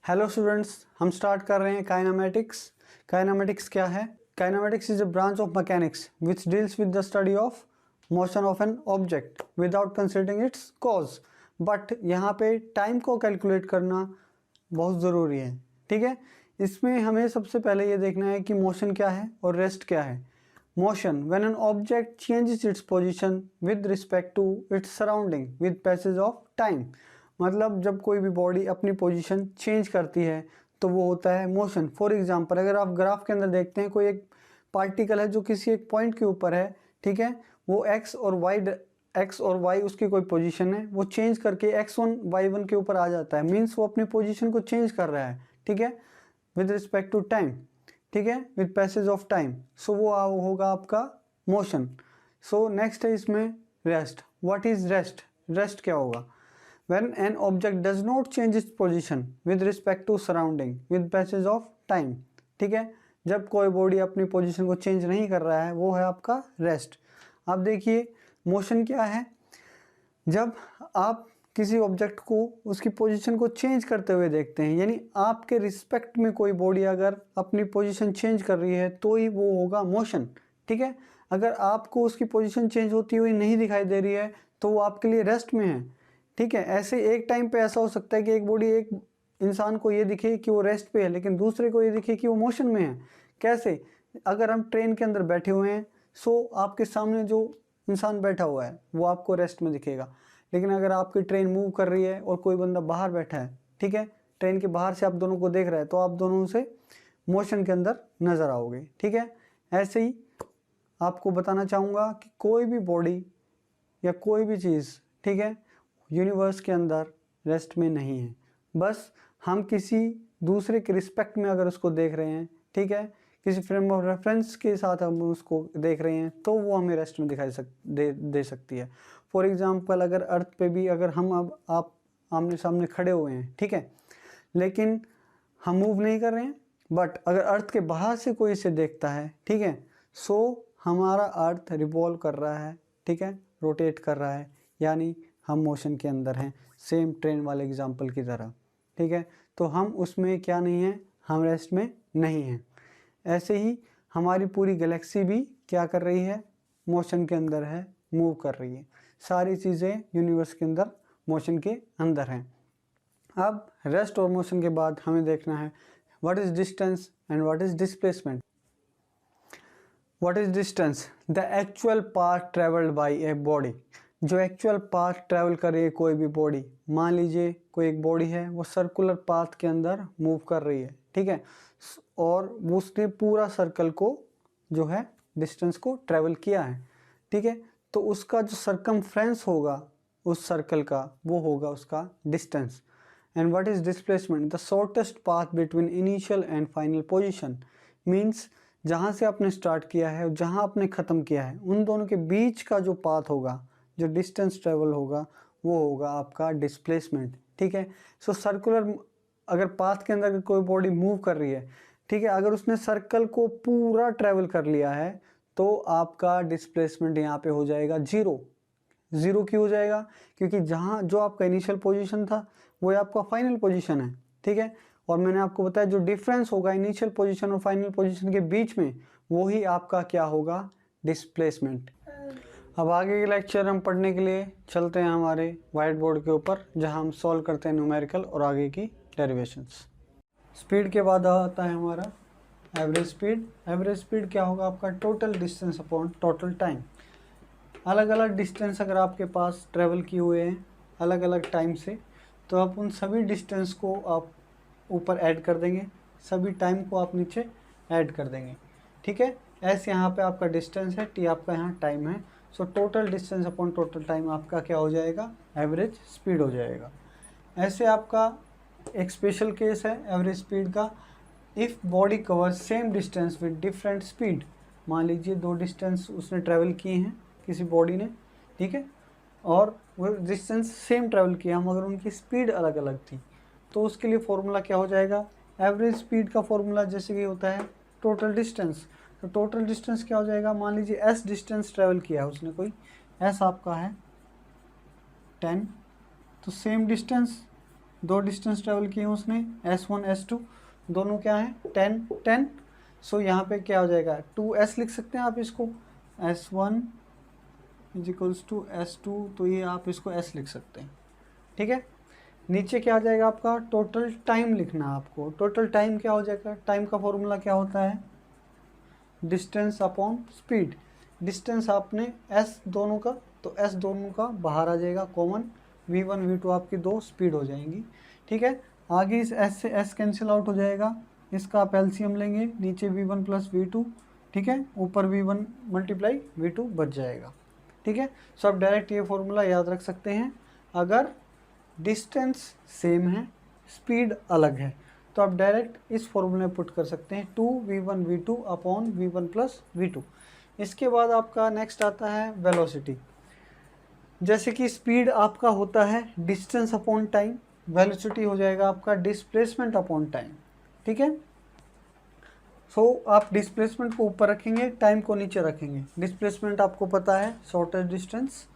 Hello students, हम start कर रहे हैं काइनेमेटिक्स। काइनेमेटिक्स क्या है? Kinematics is a branch of mechanics which deals with the study of motion of an object without considering it's cause. But यहाँ पे time को कैलकुलेट करना बहुत ज़रूरी है, ठीक है। इसमें हमें सबसे पहले ये देखना है कि मोशन क्या है और रेस्ट क्या है। Motion when an object changes its position with respect to its surrounding with passage of time. मतलब जब कोई भी बॉडी अपनी पोजीशन चेंज करती है तो वो होता है मोशन। फॉर एग्जांपल, अगर आप ग्राफ के अंदर देखते हैं, कोई एक पार्टिकल है जो किसी एक पॉइंट के ऊपर है, ठीक है, वो एक्स और वाई उसकी कोई पोजीशन है, वो चेंज करके x1 y1 के ऊपर आ जाता है, मीन्स वो अपनी पोजीशन को चेंज कर रहा है, ठीक है, विद रिस्पेक्ट टू टाइम, ठीक है, विद पैसेज ऑफ टाइम। सो वो होगा आपका मोशन। सो नेक्स्ट है इसमें rest. What is rest? Rest क्या होगा? When an object does not change its position with respect to surrounding with passage of time, ठीक है, जब कोई बॉडी अपनी पोजीशन को चेंज नहीं कर रहा है, वो है आपका रेस्ट। अब देखिए मोशन क्या है। जब आप किसी ऑब्जेक्ट को उसकी पोजीशन को चेंज करते हुए देखते हैं, यानी आपके रिस्पेक्ट में कोई बॉडी अगर अपनी पोजीशन चेंज कर रही है तो ही वो होगा मोशन, ठीक है। अगर आपको उसकी पोजीशन चेंज होती हुई नहीं दिखाई दे रही है तो वो आपके लिए रेस्ट में है, ठीक है। ऐसे एक टाइम पे ऐसा हो सकता है कि एक बॉडी एक इंसान को ये दिखे कि वो रेस्ट पे है, लेकिन दूसरे को ये दिखे कि वो मोशन में है। कैसे? अगर हम ट्रेन के अंदर बैठे हुए हैं, सो आपके सामने जो इंसान बैठा हुआ है वो आपको रेस्ट में दिखेगा, लेकिन अगर आपकी ट्रेन मूव कर रही है और कोई बंदा बाहर बैठा है, ठीक है, ट्रेन के बाहर से आप दोनों को देख रहा है, तो आप दोनों से मोशन के अंदर नज़र आओगे, ठीक है। ऐसे ही आपको बताना चाहूँगा कि कोई भी बॉडी या कोई भी चीज़, ठीक है, यूनिवर्स के अंदर रेस्ट में नहीं है। बस हम किसी दूसरे के रिस्पेक्ट में अगर उसको देख रहे हैं, ठीक है, किसी फ्रेम ऑफ रेफरेंस के साथ हम उसको देख रहे हैं, तो वो हमें रेस्ट में दे सकती है। फॉर एग्जांपल, अगर अर्थ पे भी अगर हम अब आप आमने सामने खड़े हुए हैं, ठीक है, लेकिन हम मूव नहीं कर रहे हैं, बट अगर अर्थ के बाहर से कोई इसे देखता है, ठीक है, सो हमारा अर्थ रिवॉल्व कर रहा है, ठीक है, रोटेट कर रहा है, यानी हम मोशन के अंदर हैं, सेम ट्रेन वाले एग्जाम्पल की तरह, ठीक है। तो हम उसमें क्या नहीं है, हम रेस्ट में नहीं हैं। ऐसे ही हमारी पूरी गैलेक्सी भी क्या कर रही है, मोशन के अंदर है, मूव कर रही है। सारी चीज़ें यूनिवर्स के अंदर मोशन के अंदर हैं। अब रेस्ट और मोशन के बाद हमें देखना है what is distance and what is displacement. What is distance? The actual path travelled by a body. जो एक्चुअल पाथ ट्रैवल कर रही है कोई भी बॉडी, मान लीजिए कोई एक बॉडी है, वो सर्कुलर पाथ के अंदर मूव कर रही है, ठीक है, और वो उसने पूरा सर्कल को जो है डिस्टेंस को ट्रैवल किया है, ठीक है, तो उसका जो सरकमफ्रेंस होगा उस सर्कल का, वो होगा उसका distance. And what is displacement? The shortest path between initial and final position. Means जहाँ से आपने स्टार्ट किया है, जहाँ आपने ख़त्म किया है, उन दोनों के बीच का जो पाथ होगा, जो डिस्टेंस ट्रेवल होगा, वो होगा आपका डिस्प्लेसमेंट, ठीक है। सो सर्कुलर अगर पाथ के अंदर कोई बॉडी मूव कर रही है, ठीक है, अगर उसने सर्कल को पूरा ट्रेवल कर लिया है तो आपका डिस्प्लेसमेंट यहाँ पे हो जाएगा जीरो। ज़ीरो क्यों हो जाएगा? क्योंकि जहाँ जो आपका इनिशियल पोजीशन था वो आपका फाइनल पोजीशन है, ठीक है, और मैंने आपको बताया जो डिफरेंस होगा इनिशियल पोजीशन और फाइनल पोजीशन के बीच में, वो ही आपका क्या होगा, डिस्प्लेसमेंट। अब आगे के लेक्चर हम पढ़ने के लिए चलते हैं हमारे वाइट बोर्ड के ऊपर, जहां हम सॉल्व करते हैं न्यूमेरिकल और आगे की डेरिवेशंस। स्पीड के बाद आता है हमारा एवरेज स्पीड। एवरेज स्पीड क्या होगा आपका? Total distance upon total time. अलग अलग डिस्टेंस अगर आपके पास ट्रेवल किए हुए हैं अलग अलग टाइम से, तो आप उन सभी डिस्टेंस को आप ऊपर ऐड कर देंगे, सभी टाइम को आप नीचे ऐड कर देंगे, ठीक है। एस यहाँ पे आपका डिस्टेंस है, टी आपका यहाँ टाइम है। So total distance upon total time आपका क्या हो जाएगा? एवरेज स्पीड हो जाएगा। ऐसे आपका एक स्पेशल केस है एवरेज स्पीड का। If body cover same distance with different speed. मान लीजिए दो डिस्टेंस उसने ट्रैवल किए हैं किसी बॉडी ने, ठीक है, और वो डिस्टेंस सेम ट्रैवल किया, मगर उनकी स्पीड अलग अलग थी, तो उसके लिए फॉर्मूला क्या हो जाएगा? एवरेज स्पीड का फॉर्मूला जैसे कि होता है टोटल डिस्टेंस। तो टोटल डिस्टेंस क्या हो जाएगा? मान लीजिए एस डिस्टेंस ट्रैवल किया है उसने, कोई एस आपका है 10, तो सेम डिस्टेंस दो डिस्टेंस ट्रेवल किए उसने, S1 S2 दोनों क्या है 10 10। सो यहाँ पे क्या हो जाएगा 2S लिख सकते हैं आप इसको, S1 is equals to S2, तो ये आप इसको S लिख सकते हैं। ठीक है, नीचे क्या आ जाएगा आपका टोटल टाइम लिखना है आपको। टोटल टाइम क्या हो जाएगा, टाइम का फॉर्मूला क्या होता है, डिस्टेंस अपॉन स्पीड। डिस्टेंस आपने S दोनों का, तो S दोनों का बाहर आ जाएगा कॉमन, V1 V2 आपकी दो स्पीड हो जाएंगी। ठीक है, आगे इस S से S कैंसिल आउट हो जाएगा, इसका आप एलसीएम लेंगे, नीचे V1 प्लस V2, ठीक है, ऊपर V1 मल्टीप्लाई V2 बच जाएगा। ठीक है, सो आप डायरेक्ट ये फॉर्मूला याद रख सकते हैं। अगर डिस्टेंस सेम है, स्पीड अलग है, तो आप डायरेक्ट इस फॉर्मूले में पुट कर सकते हैं 2v1v2 upon v1 plus v2। इसके बाद आपका नेक्स्ट आता है वेलोसिटी। जैसे कि स्पीड आपका होता है डिस्टेंस अपॉन टाइम, वेलोसिटी हो जाएगा आपका डिस्प्लेसमेंट अपॉन टाइम। ठीक है, सो आप डिस्प्लेसमेंट को ऊपर रखेंगे, टाइम को नीचे रखेंगे। डिस्प्लेसमेंट आपको पता है shortest distance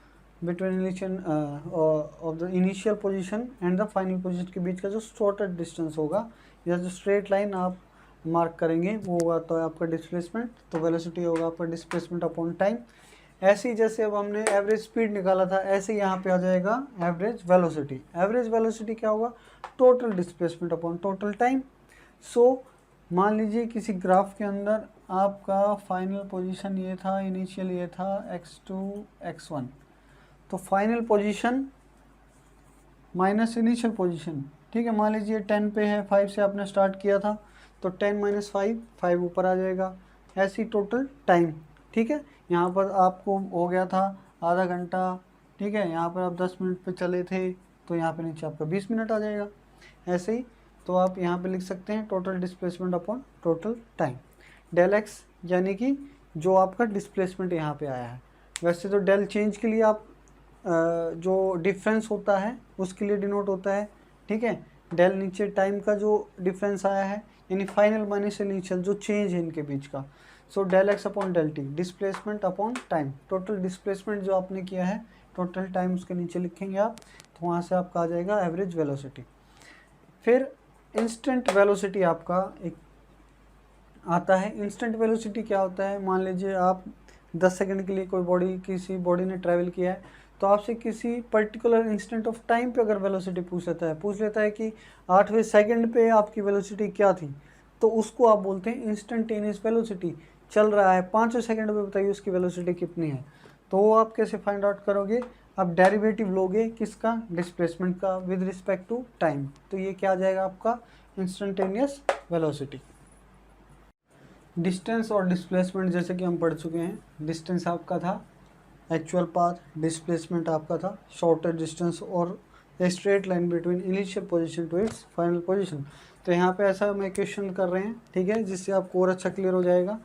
between of the initial position and the final position के बीच का जो शॉर्टेस्ट डिस्टेंस होगा, या जो स्ट्रेट लाइन आप मार्क करेंगे वो होगा तो आपका डिस्प्लेसमेंट। तो वेलोसिटी होगा आपका डिस्प्लेसमेंट अपॉन टाइम। ऐसे ही जैसे अब हमने एवरेज स्पीड निकाला था, ऐसे यहाँ पे आ जाएगा एवरेज वेलोसिटी। एवरेज वेलोसिटी क्या होगा, total displacement upon total time. So मान लीजिए किसी ग्राफ के अंदर आपका फाइनल पोजीशन ये था, इनिशियल ये था x2 x1, तो final position minus initial position. ठीक है, मान लीजिए 10 पे है, 5 से आपने स्टार्ट किया था, तो 10 माइनस 5 ऊपर आ जाएगा। ऐसी टोटल टाइम। ठीक है, यहाँ पर आपको हो गया था आधा घंटा। ठीक है, यहाँ पर आप 10 मिनट पे चले थे, तो यहाँ पे नीचे आपका 20 मिनट आ जाएगा। ऐसे ही तो आप यहाँ पे लिख सकते हैं total displacement upon total time. Del X यानी कि जो आपका डिस्प्लेसमेंट यहाँ पे आया है। वैसे तो डेल चेंज के लिए आप जो डिफरेंस होता है उसके लिए डिनोट होता है। ठीक है, डेल नीचे टाइम का जो डिफरेंस आया है, यानी फाइनल माइनस इनिशियल जो चेंज है इनके बीच का। So del X upon del T, displacement upon time. Total displacement जो आपने किया है, टोटल टाइम उसके नीचे लिखेंगे आप, तो वहाँ से आपका आ जाएगा एवरेज वेलोसिटी। फिर इंस्टेंट वेलोसिटी आपका एक आता है। इंस्टेंट वेलोसिटी क्या होता है, मान लीजिए आप 10 सेकंड के लिए कोई किसी बॉडी ने ट्रैवल किया है, तो आपसे किसी पर्टिकुलर इंस्टेंट ऑफ टाइम पे अगर वेलोसिटी पूछ लेता है कि 8वें सेकंड पे आपकी वेलोसिटी क्या थी, तो उसको आप बोलते हैं इंस्टेंटेनियस वेलोसिटी। चल रहा है 5वें सेकंड पे, बताइए उसकी वेलोसिटी कितनी है। तो वो आप कैसे फाइंड आउट करोगे, आप डेरिवेटिव लोगे किसका, डिस्प्लेसमेंट का विद रिस्पेक्ट टू टाइम। तो ये क्या आ जाएगा आपका इंस्टेंटेनियस वेलोसिटी। डिस्टेंस और डिस्प्लेसमेंट जैसे कि हम पढ़ चुके हैं। डिस्टेंस आपका था एक्चुअल पाथ, डिस्प्लेसमेंट आपका था शॉर्टेस्ट डिस्टेंस और a straight line between initial position to its final position. तो यहाँ पे ऐसा हम इक्वेशन कर रहे हैं, ठीक है, जिससे आपको और अच्छा क्लियर हो जाएगा।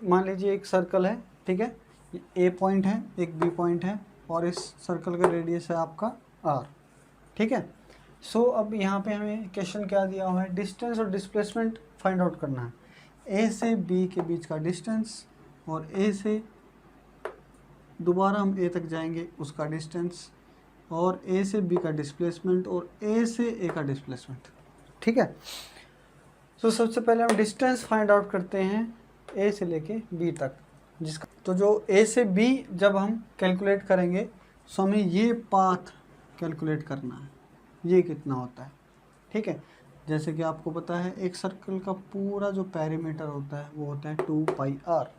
मान लीजिए एक सर्कल है, ठीक है, ए पॉइंट है, एक बी पॉइंट है, और इस सर्कल का रेडियस है आपका आर। ठीक है, सो अब यहाँ पे हमें क्वेश्चन क्या दिया हुआ है, डिस्टेंस और डिस्प्लेसमेंट फाइंड आउट करना है। ए से बी के बीच का डिस्टेंस, और ए से दोबारा हम ए तक जाएंगे उसका डिस्टेंस, और ए से बी का डिस्प्लेसमेंट, और ए से ए का डिस्प्लेसमेंट। ठीक है, तो सबसे पहले हम डिस्टेंस फाइंड आउट करते हैं ए से लेके बी तक, जिसका तो जो ए से बी जब हम कैलकुलेट करेंगे, सो हमें ये पाथ कैलकुलेट करना है, ये कितना होता है। ठीक है, जैसे कि आपको पता है एक सर्कल का पूरा जो पेरीमीटर होता है वो होता है 2 पाई आर।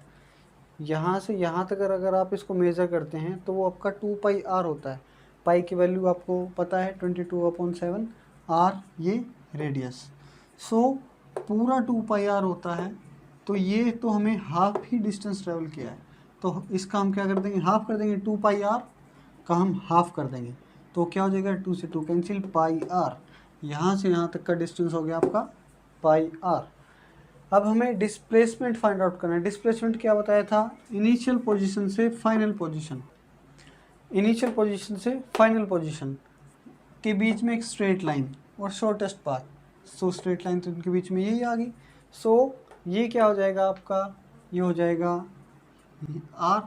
यहाँ से यहाँ तक अगर आप इसको मेज़र करते हैं तो वो आपका 2 पाई आर होता है। पाई की वैल्यू आपको पता है 22/7, आर ये रेडियस। सो पूरा 2 पाई आर होता है, तो ये तो हमें हाफ ही डिस्टेंस ट्रेवल किया है, तो इसका हम क्या कर देंगे, हाफ कर देंगे। 2 पाई आर का हम हाफ कर देंगे, तो क्या हो जाएगा, 2 से 2 कैंसिल, पाई आर। यहाँ से यहाँ तक का डिस्टेंस हो गया आपका पाई आर। अब हमें डिस्प्लेसमेंट फाइंड आउट करना है। डिस्प्लेसमेंट क्या बताया था, इनिशियल पोजीशन से फाइनल पोजीशन, इनिशियल पोजीशन से फाइनल पोजीशन के बीच में एक स्ट्रेट लाइन और shortest path. So straight line तो इनके बीच में यही आ गई। सो ये क्या हो जाएगा आपका, ये हो जाएगा आर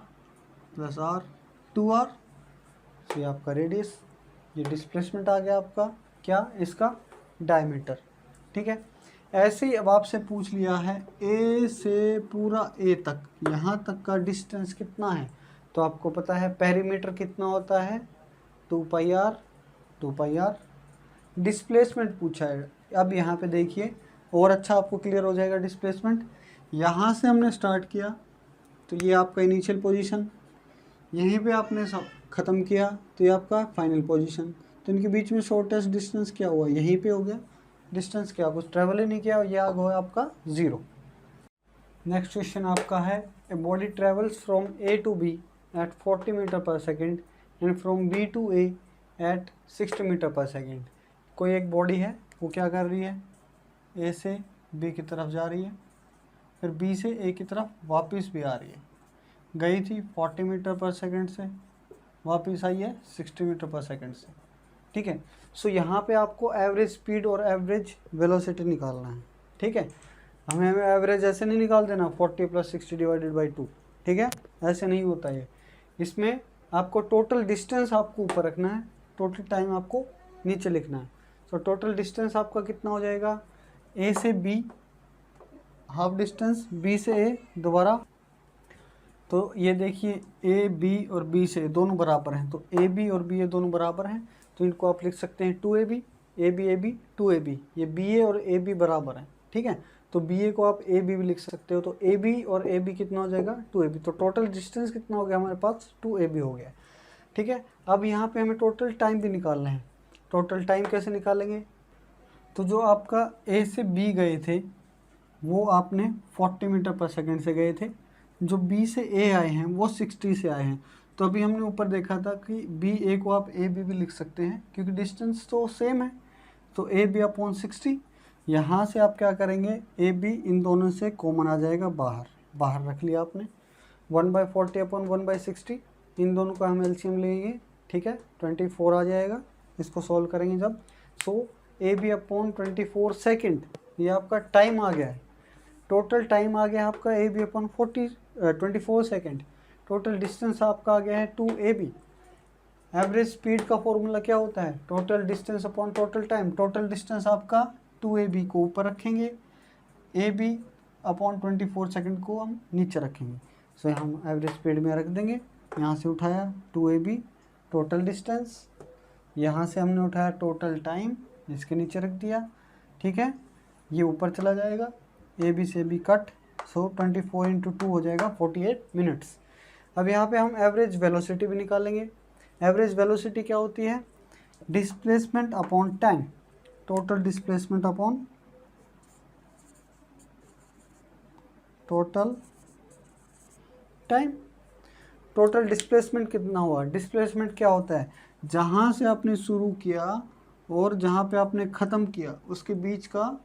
प्लस आर, 2r। ये आपका रेडियस, ये डिस्प्लेसमेंट आ गया आपका क्या, इसका डायमीटर। ठीक है, ऐसे ही अब आपसे पूछ लिया है ए से पूरा ए तक, यहाँ तक का डिस्टेंस कितना है, तो आपको पता है पेरीमीटर कितना होता है 2 पाई आर। डिस्प्लेसमेंट पूछा है, अब यहाँ पे देखिए और अच्छा आपको क्लियर हो जाएगा डिस्प्लेसमेंट। यहाँ से हमने स्टार्ट किया तो ये आपका इनिशियल पोजीशन, यहीं पे आपने सब ख़त्म किया तो ये आपका फाइनल पोजीशन। तो इनके बीच में शॉर्टेस्ट डिस्टेंस क्या हुआ, यहीं पे हो गया। डिस्टेंस क्या, कुछ ट्रेवल ही नहीं किया, ये आ गया आपका 0। नेक्स्ट क्वेश्चन आपका है, a body travels from A to B at 40 metre per second and from B to A at 60 metre per second. कोई एक बॉडी है, वो क्या कर रही है, ए से बी की तरफ जा रही है, फिर बी से ए की तरफ वापस भी आ रही है। गई थी 40 मीटर पर सेकेंड से, वापस आई है 60 मीटर पर सेकेंड से। ठीक है, सो यहाँ पे आपको एवरेज स्पीड और एवरेज वेलोसिटी निकालना है। ठीक है, हमें एवरेज ऐसे नहीं निकाल देना 40 + 60 डिवाइडेड बाई 2। ठीक है, ऐसे नहीं होता है। इसमें आपको टोटल डिस्टेंस आपको ऊपर रखना है, टोटल टाइम आपको नीचे लिखना है। सो टोटल डिस्टेंस आपका कितना हो जाएगा, ए से बी हाफ डिस्टेंस, बी से ए दोबारा। तो ये देखिए ए बी और बी से दोनों बराबर हैं, तो ए बी और बी ए दोनों बराबर हैं, तो इनको आप लिख सकते हैं 2ab, ए बी 2ab। ये बी ए और ए बी बराबर हैं। ठीक है, तो बी ए को आप ए बी भी लिख सकते हो, तो ए बी और ए बी कितना हो जाएगा 2ab। तो टोटल डिस्टेंस कितना हो गया हमारे पास 2ab हो गया। ठीक है, अब यहाँ पे हमें टोटल टाइम भी निकालना है। टोटल टाइम कैसे निकालेंगे, तो जो आपका ए से बी गए थे वो आपने 40 मीटर पर सेकेंड से गए थे, जो बी से ए आए हैं वो 60 से आए हैं। तो अभी हमने ऊपर देखा था कि बी ए को आप ए बी भी लिख सकते हैं क्योंकि डिस्टेंस तो सेम है, तो ए बी अपॉन 60। यहाँ से आप क्या करेंगे, ए बी इन दोनों से कॉमन आ जाएगा, बाहर रख लिया आपने। 1/40 अपॉन 1/60, इन दोनों का हम एलसीएम लेंगे। ठीक है, 24 आ जाएगा, इसको सॉल्व करेंगे जब। सो ए बी अपॉन 24 सेकेंड, ये आपका टाइम आ गया है। टोटल टाइम आ गया आपका A B upon 24 second. Total distance आपका आ गया है 2ab। एवरेज स्पीड का फॉर्मूला क्या होता है, total distance upon total time. Total distance आपका 2ab को ऊपर रखेंगे, ab अपॉन 24 सेकेंड को हम नीचे रखेंगे। सो हम एवरेज स्पीड में रख देंगे, यहाँ से उठाया 2ab टोटल डिस्टेंस, यहाँ से हमने उठाया टोटल टाइम, इसके नीचे रख दिया। ठीक है, ये ऊपर चला जाएगा, ए बी से बी कट, सो 24 × 2 हो जाएगा 48 मिनट्स। अब यहाँ पे हम एवरेज वेलोसिटी भी निकालेंगे। एवरेज वेलोसिटी क्या होती है, displacement upon time, total displacement upon total time. Total displacement कितना हुआ, डिस्प्लेसमेंट क्या होता है, जहाँ से आपने शुरू किया और जहाँ पे आपने ख़त्म किया उसके बीच का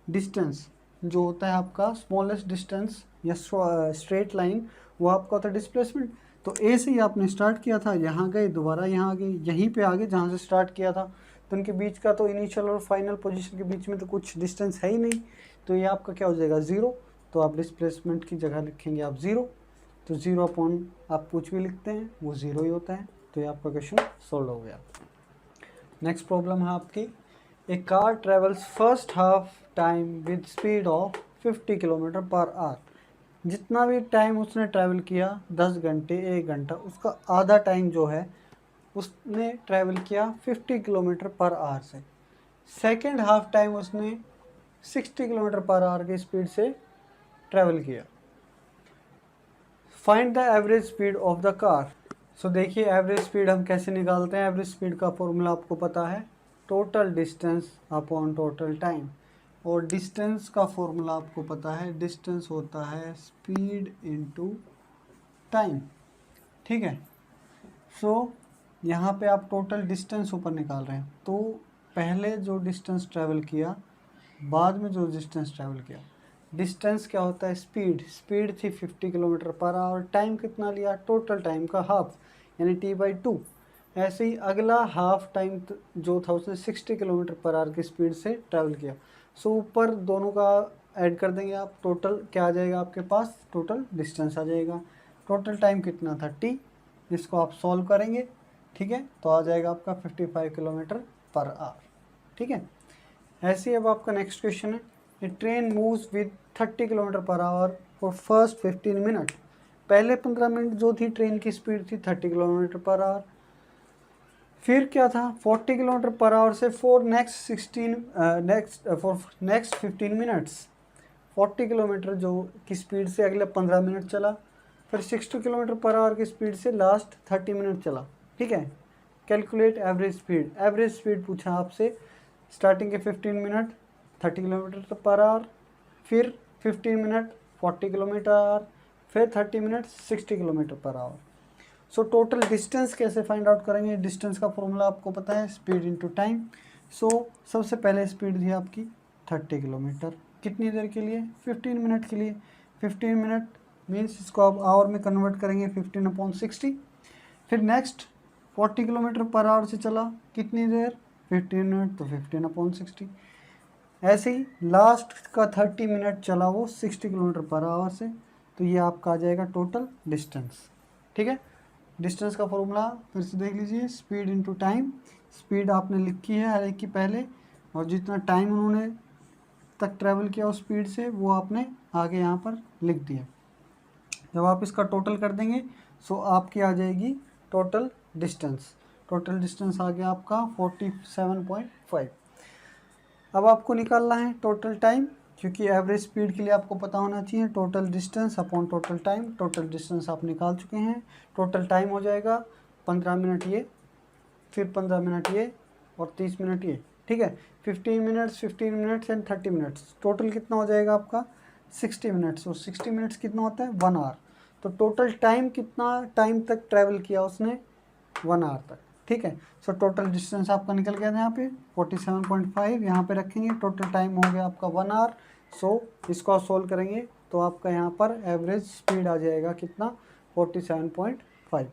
डिस्टेंस जो होता है आपका स्मॉलेस्ट डिस्टेंस या स्ट्रेट लाइन, वो आपका होता है डिस्प्लेसमेंट। तो ए से ही आपने स्टार्ट किया था, यहाँ गए, दोबारा यहाँ गए, यहीं पे आगे जहाँ से स्टार्ट किया था, तो उनके बीच का तो इनिशियल और फाइनल पोजीशन के बीच में तो कुछ डिस्टेंस है ही नहीं, तो ये आपका क्या हो जाएगा 0। तो आप डिस्प्लेसमेंट की जगह लिखेंगे आप 0, तो 0 अपॉन आप कुछ भी लिखते हैं वो 0 ही होता है। तो ये आपका क्वेश्चन सॉल्व हो गया। नेक्स्ट प्रॉब्लम है आपकी, a car travels first half time with speed of 50 kilometre per hour. जितना भी टाइम उसने ट्रैवल किया 10 घंटे 1 घंटा, उसका आधा टाइम जो है उसने ट्रैवल किया 50 किलोमीटर पर आवर से। सेकेंड हाफ टाइम उसने 60 किलोमीटर पर आवर की स्पीड से ट्रैवल किया। Find the average speed of the car. So देखिए एवरेज स्पीड हम कैसे निकालते हैं, एवरेज स्पीड का फॉर्मूला आपको पता है, total distance upon total time. और डिस्टेंस का फॉर्मूला आपको पता है, डिस्टेंस होता है स्पीड इनटू टाइम। ठीक है, सो यहाँ पे आप टोटल डिस्टेंस ऊपर निकाल रहे हैं, तो पहले जो डिस्टेंस ट्रैवल किया, बाद में जो डिस्टेंस ट्रैवल किया। डिस्टेंस क्या होता है, स्पीड थी 50 किलोमीटर पर आवर, टाइम कितना लिया, टोटल टाइम का हाफ यानी t/2। ऐसे ही अगला हाफ टाइम जो था उसने 60 किलोमीटर पर आवर की स्पीड से ट्रैवल किया। सो ऊपर दोनों का ऐड कर देंगे आप, टोटल क्या आ जाएगा आपके पास, टोटल डिस्टेंस आ जाएगा। टोटल टाइम कितना था t, इसको आप सॉल्व करेंगे। ठीक है, तो आ जाएगा आपका 55 किलोमीटर पर आवर। ठीक है। ऐसे ही अब आपका नेक्स्ट क्वेश्चन है, a train moves with 30 kilometre per hour for first 15 minute. पहले 15 मिनट जो थी ट्रेन की स्पीड थी 30 किलोमीटर पर आवर। फिर क्या था, 40 किलोमीटर पर आवर से फॉर नेक्स्ट 15 मिनट्स 40 किलोमीटर जो की स्पीड से अगले 15 मिनट चला। फिर 60 किलोमीटर पर आवर की स्पीड से लास्ट 30 मिनट चला। ठीक है। Calculate average speed. Average speed पूछा आपसे, स्टार्टिंग के 15 मिनट 30 किलोमीटर पर आवर, फिर 15 मिनट 40 किलोमीटर आवर, फिर 30 minute 60 kilometre per our. So total distance कैसे फाइंड आउट करेंगे, डिस्टेंस का फॉर्मूला आपको पता है, स्पीड इनटू टाइम। सो सबसे पहले स्पीड थी आपकी 30 किलोमीटर, कितनी देर के लिए, 15 मिनट के लिए। 15 मिनट मीन्स इसको आप आवर में कन्वर्ट करेंगे 15/60। फिर नेक्स्ट 40 किलोमीटर पर आवर से चला, कितनी देर, 15 मिनट, तो 15/60। ऐसे ही लास्ट का 30 मिनट चला वो 60 किलोमीटर पर आवर से, तो ये आपका आ जाएगा टोटल डिस्टेंस। ठीक है। डिस्टेंस का फॉर्मूला फिर से देख लीजिए, स्पीड इनटू टाइम। स्पीड आपने लिखी है हर एक की पहले, और जितना टाइम उन्होंने तक ट्रैवल किया उस स्पीड से वो आपने आगे यहाँ पर लिख दिया। जब आप इसका टोटल कर देंगे सो आपकी आ जाएगी टोटल डिस्टेंस। टोटल डिस्टेंस आ गया आपका 47.5। अब आपको निकालना है टोटल टाइम, क्योंकि एवरेज स्पीड के लिए आपको पता होना चाहिए total distance upon total time. Total distance आप निकाल चुके हैं। टोटल टाइम हो जाएगा 15 मिनट ये, फिर 15 मिनट ये, और 30 मिनट ये। ठीक है। 15 मिनट्स एंड 30 मिनट्स, टोटल कितना हो जाएगा आपका 60 मिनट्स। और 60 मिनट्स कितना होता है 1 आवर। तो टोटल टाइम कितना टाइम तक ट्रैवल किया उसने, 1 आवर तक। ठीक है। सो टोटल डिस्टेंस आपका निकल गया था यहाँ पे 47.5, यहाँ पे रखेंगे। टोटल टाइम हो गया आपका 1 आवर। सो इसको आप सोल्व करेंगे तो आपका यहाँ पर एवरेज स्पीड आ जाएगा कितना, 47.5।